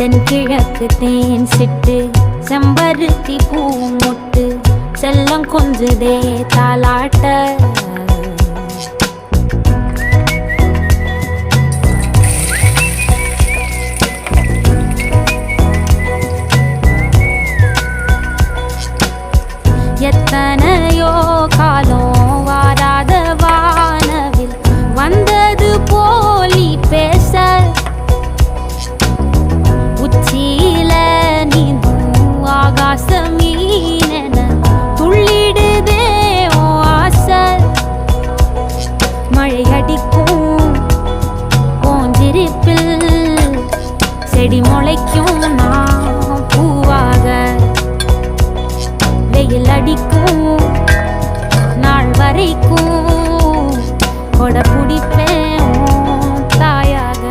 தென்கிழக்கு தேன் சிட்டு செம்பருத்தி பூ முட்டு செல்லம் கொஞ்சுதே தாலாட்ட. எத்தனையோ காலம் வாராத வானவில் வந்தது போலி பேச உச்சியில நீந்தும் ஆகாச மீனென துள்ளிடுதே ஓ ஆசை. மழை அடிக்கும் போஞ்சிருப்பில் செடி முளைக்கும் நான் பூவாக. வெயில் அடிக்கும் நாள் வரைக்கும் கொட பிடிப்பேன் தாயாக.